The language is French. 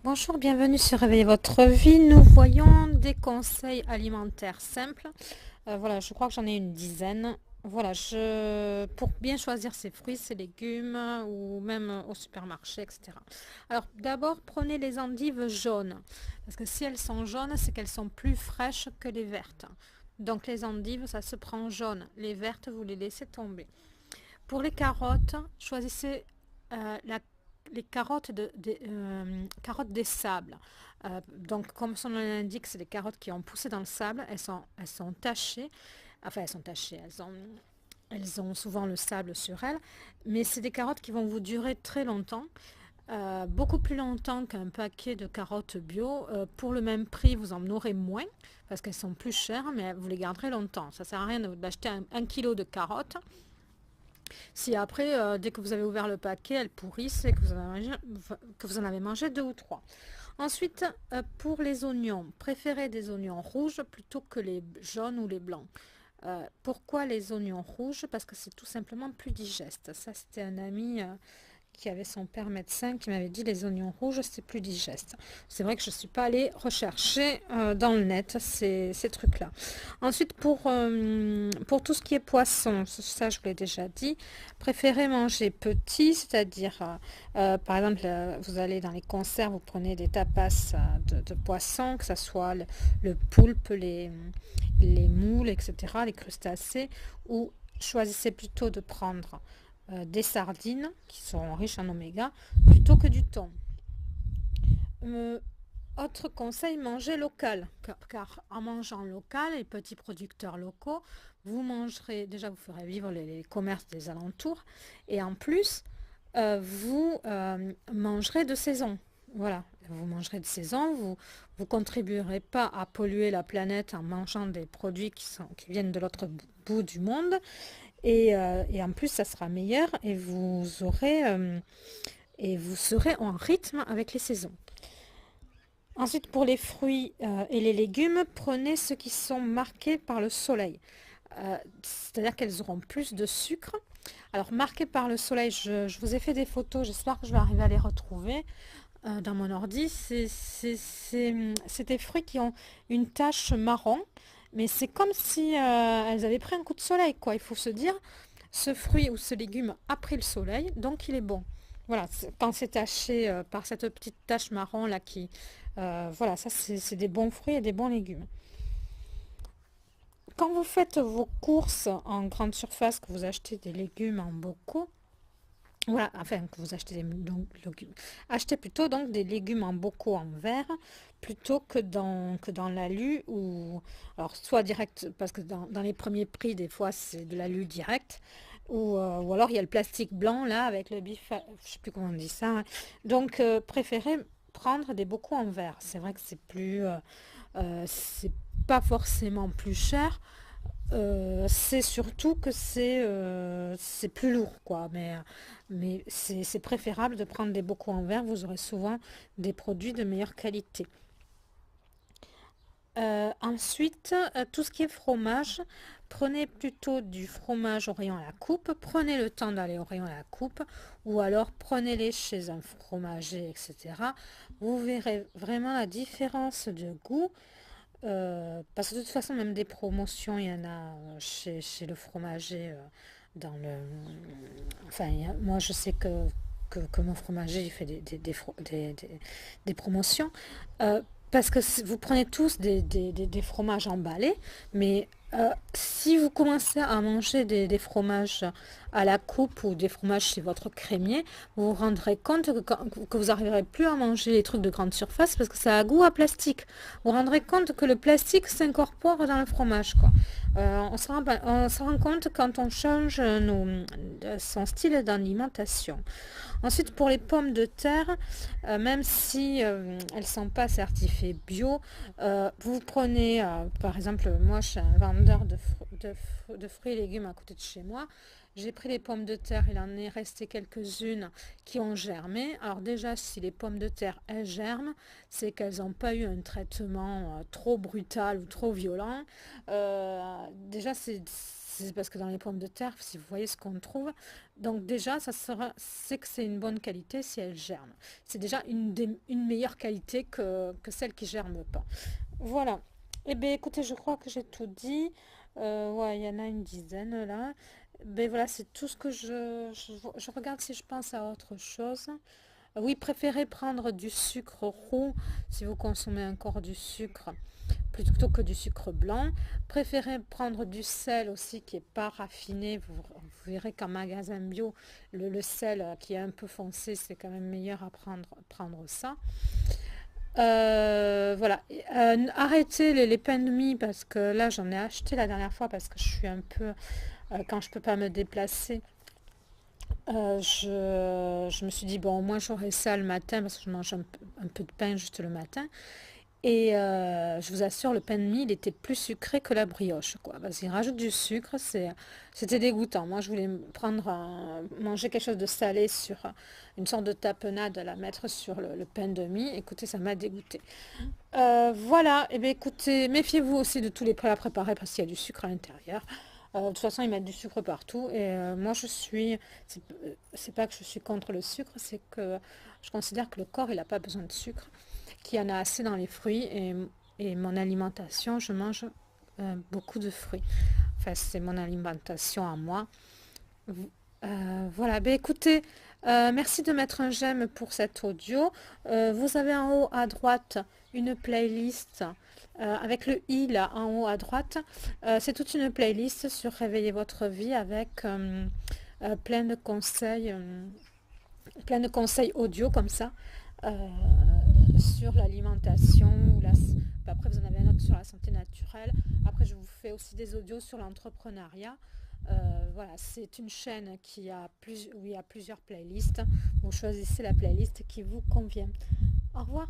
Bonjour, bienvenue sur Réveiller votre vie. Nous voyons des conseils alimentaires simples. Voilà, je crois que j'en ai une dizaine. Voilà, pour bien choisir ses fruits, ses légumes ou même au supermarché, etc. Alors d'abord, prenez les endives jaunes. Parce que si elles sont jaunes, c'est qu'elles sont plus fraîches que les vertes. Donc les endives, ça se prend jaune. Les vertes, vous les laissez tomber. Pour les carottes, choisissez la les carottes des sables. Donc, comme son nom l'indique, c'est des carottes qui ont poussé dans le sable. Elles sont tachées. Enfin, elles sont tachées. Elles ont souvent le sable sur elles. Mais c'est des carottes qui vont vous durer très longtemps. Beaucoup plus longtemps qu'un paquet de carottes bio. Pour le même prix, vous en aurez moins parce qu'elles sont plus chères, mais vous les garderez longtemps. Ça ne sert à rien d'acheter un kilo de carottes si après, dès que vous avez ouvert le paquet, elles pourrissent et que vous en avez mangé deux ou trois. Ensuite, pour les oignons, préférez des oignons rouges plutôt que les jaunes ou les blancs. Pourquoi les oignons rouges? Parce que c'est tout simplement plus digeste. Ça, c'était un ami qui avait son père médecin qui m'avait dit les oignons rouges c'est plus digeste. C'est vrai que je ne suis pas allée rechercher dans le net ces trucs-là. Ensuite pour tout ce qui est poisson, ça je vous l'ai déjà dit, préférez manger petit, c'est-à-dire par exemple vous allez dans les conserves, vous prenez des tapas de poisson, que ce soit le poulpe, les moules, etc., les crustacés, ou choisissez plutôt de prendre des sardines qui seront riches en oméga plutôt que du thon. Euh, Autre conseil, mangez local, car en mangeant local, les petits producteurs locaux, vous mangerez, déjà vous ferez vivre les commerces des alentours, et en plus, vous mangerez de saison. Voilà, vous mangerez de saison, vous ne contribuerez pas à polluer la planète en mangeant des produits qui viennent de l'autre bout du monde, et en plus, ça sera meilleur et vous serez en rythme avec les saisons. Ensuite, pour les fruits et les légumes, prenez ceux qui sont marqués par le soleil. C'est-à-dire qu'elles auront plus de sucre. Alors, marqués par le soleil, je vous ai fait des photos, j'espère que je vais arriver à les retrouver dans mon ordi. C'est des fruits qui ont une tache marron, mais c'est comme si elles avaient pris un coup de soleil, quoi. Il faut se dire, ce fruit ou ce légume a pris le soleil, donc il est bon. Voilà, quand c'est taché par cette petite tache marron là voilà, ça c'est des bons fruits et des bons légumes. Quand vous faites vos courses en grande surface, que vous achetez des légumes en bocaux, voilà, enfin que vous achetez légumes, achetez plutôt donc des légumes en bocaux en verre plutôt que dans l'alu ou alors soit direct parce que dans les premiers prix des fois c'est de l'alu direct ou alors il y a le plastique blanc là avec le bif, je sais plus comment on dit ça, hein. Donc préférez prendre des bocaux en verre. C'est vrai que c'est pas forcément plus cher, c'est surtout que c'est plus lourd, quoi. Mais c'est préférable de prendre des bocaux en verre. Vous aurez souvent des produits de meilleure qualité. Ensuite, tout ce qui est fromage, prenez plutôt du fromage au rayon à la coupe. Prenez le temps d'aller au rayon à la coupe ou alors prenez-les chez un fromager, etc. Vous verrez vraiment la différence de goût. Parce que de toute façon, même des promotions, il y en a chez le fromager. Dans le... Enfin, moi, je sais que mon fromager, il fait des promotions. Parce que vous prenez tous des fromages emballés, mais si vous commencez à manger des fromages à la coupe ou des fromages chez votre crémier, vous vous rendrez compte que vous n'arriverez plus à manger les trucs de grande surface parce que ça a goût à plastique. Vous vous rendrez compte que le plastique s'incorpore dans le fromage, quoi. On se rend compte quand on change son style d'alimentation. Ensuite, pour les pommes de terre, même si elles ne sont pas certifiées bio, vous prenez, par exemple, moi je suis un vendeur de fruits et légumes à côté de chez moi. J'ai pris les pommes de terre, il en est resté quelques-unes qui ont germé. Alors déjà, si les pommes de terre, elles germent, c'est qu'elles n'ont pas eu un traitement trop brutal ou trop violent. Déjà, c'est parce que dans les pommes de terre, si vous voyez ce qu'on trouve, donc déjà, c'est que c'est une bonne qualité si elles germent. C'est déjà une meilleure qualité que celles qui germent pas. Voilà. Eh bien, écoutez, je crois que j'ai tout dit. Ouais, il y en a une dizaine là. Ben voilà, c'est tout ce que je regarde si je pense à autre chose. Oui, préférez prendre du sucre roux si vous consommez encore du sucre plutôt que du sucre blanc. Préférez prendre du sel aussi qui n'est pas raffiné. Vous verrez qu'en magasin bio, le sel qui est un peu foncé, c'est quand même meilleur à prendre ça. Voilà. Arrêtez les pains de mie parce que là j'en ai acheté la dernière fois parce que je suis un peu quand je peux pas me déplacer. Je me suis dit bon au moins j'aurai ça le matin parce que je mange un peu de pain juste le matin. Et je vous assure, le pain de mie, il était plus sucré que la brioche, quoi. Parce qu'il rajoute du sucre, c'était dégoûtant. Moi, je voulais manger quelque chose de salé sur une sorte de tapenade à la mettre sur le pain de mie. Écoutez, ça m'a dégoûté. Voilà, et bien écoutez, méfiez-vous aussi de tous les plats à préparer parce qu'il y a du sucre à l'intérieur. De toute façon, ils mettent du sucre partout. Et moi, c'est pas que je suis contre le sucre, c'est que je considère que le corps, il n'a pas besoin de sucre, qu'il y en a assez dans les fruits. Et mon alimentation, je mange beaucoup de fruits. Enfin, c'est mon alimentation à moi. Voilà, ben écoutez, merci de mettre un j'aime pour cet audio. Vous avez en haut à droite une playlist avec le i là en haut à droite. C'est toute une playlist sur Réveiller votre vie avec plein de conseils audio comme ça euh, sur l'alimentation. Après, vous en avez un autre sur la santé naturelle. Après, je vous fais aussi des audios sur l'entrepreneuriat. Voilà, c'est une chaîne où il y a plusieurs playlists. Vous choisissez la playlist qui vous convient. Au revoir.